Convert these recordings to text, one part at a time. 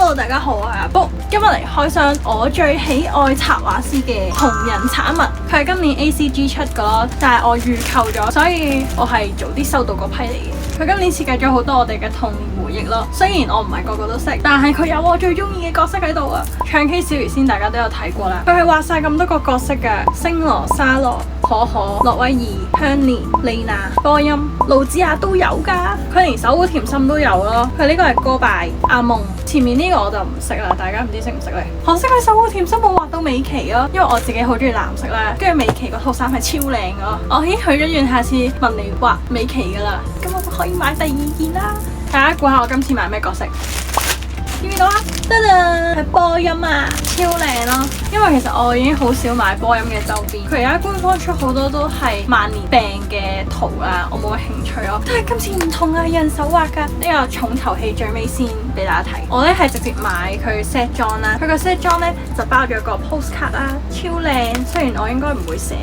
Hello， 大家好，我係阿 Book， 今日嚟開箱我最喜愛插畫師嘅同人產物，佢係今年 ACG 出噶咯，但係我預購咗，所以我係早啲收到嗰批嚟嘅。佢今年設計咗好多我哋嘅童年回憶咯，雖然我唔係個個都識，但係佢有我最中意嘅角色喺度啊！唱 K 小魚仙大家都有睇過啦，佢係畫晒咁多個角色嘅，星羅、沙羅、可可、諾威爾、香蓮、莉娜、波音、露子亞都有噶，佢連守護甜心都有咯。佢呢個係歌拜阿夢，前面呢個我就唔識啦，大家唔知識唔識咧？可惜佢守護甜心冇畫到美琪咯，因為我自己好中意藍色咧，跟住美琪嗰套衫係超靚噶，我已經許咗願下次問你畫美琪噶啦，咁我就可以買第二件啦。大家估下我今次買咩角色？見唔見到啊？得啦，係波音啊，超靚咯！因為其實我已經好少買波音嘅周邊，佢而家官方出好多都係萬年病嘅圖啦，我冇乜興趣咯。但係今次唔同啊，人手畫噶，呢個重頭戲最尾先俾大家睇。我咧係直接買佢 set 裝啦，佢個 set 裝咧就包咗個 postcard 啦，超靚。雖然我應該唔會寫，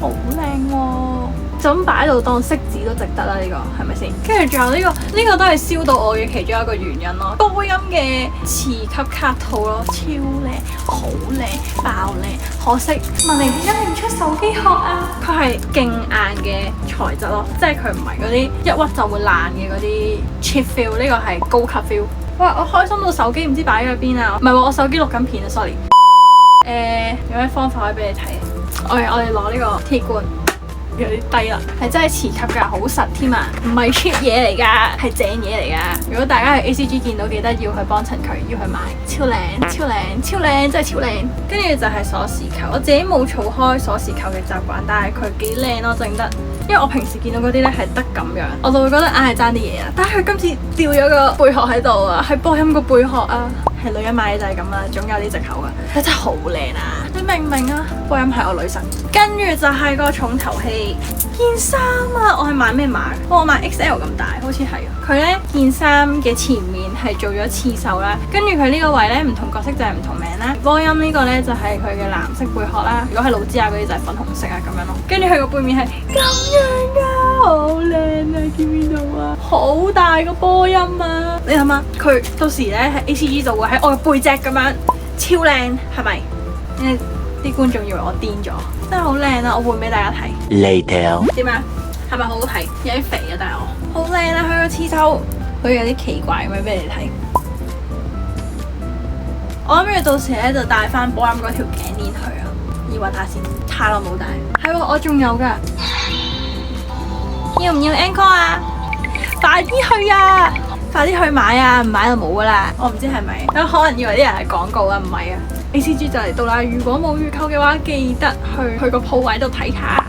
好靚喎。就咁擺喺度當色紙都值得啦，呢個係咪先？跟住仲有呢個都係燒到我嘅其中一個原因咯。波音嘅磁級卡套咯，超靚，好靚，爆靚。可惜文玲點解唔出手機殼啊？佢係勁硬嘅材質咯，即係佢唔係嗰啲一屈就會爛嘅嗰啲 cheap feel， 呢個係高級 feel。哇！我開心到手機唔知擺咗喺邊啊！唔係喎，我手機錄緊片啊 ，sorry。有咩方法可以俾你睇？我哋攞呢個鐵罐。有啲低啦，係真係磁級㗎，好實添啊！唔係 cheap 嘢嚟㗎，係正嘢嚟㗎。如果大家喺 ACG 見到，記得要去幫襯佢，要去買，超靚，超靚，超靚，真係超靚。跟住就係鎖匙扣，我自己冇儲開鎖匙扣嘅習慣，但係佢幾靚咯，整得。因為我平時見到嗰啲咧係得咁樣，我就會覺得硬係爭啲嘢啊。但係佢今次掉咗個貝殼喺度啊，係波音個貝殼啊，係女人買嘢就係咁啦，總有啲藉口㗎。佢真係好靚啊！你明唔明啊？波音係我女神。跟住就係個重頭戲件衫啊！我係買咩碼？我買 XL 咁大，好似係。佢咧件衫嘅前面係做咗刺繡啦，跟住佢呢個位咧唔同角色就係唔同名啦。波音呢個咧就係佢嘅藍色貝殼啦，如果係露之亞嗰啲就係粉紅色啊咁樣咯。跟住佢個背面係咁樣噶，好靚啊！見唔見到啊？好大個波音啊！你諗下，佢到時咧喺 ACG 就會喺我嘅背脊咁樣超靚，係咪？啲觀眾以為我癲咗，真係好靚啊！我換俾大家睇。Later。點啊？係咪好好睇？有啲肥啊，但係我好靚啊！佢個刺繡好似有啲奇怪咁樣俾你睇。我諗住到時咧就帶翻波音嗰條頸鏈去啊，要揾下先。太耐冇帶。係喎，我仲有㗎。要唔要 encore 啊？快啲去啊！快啲去買啊！唔買就冇㗎啦。我唔知係咪，有可能以為啲人係廣告啊，唔係啊。ACG 就嚟到啦，如果冇預購嘅話，記得去個鋪位度睇下。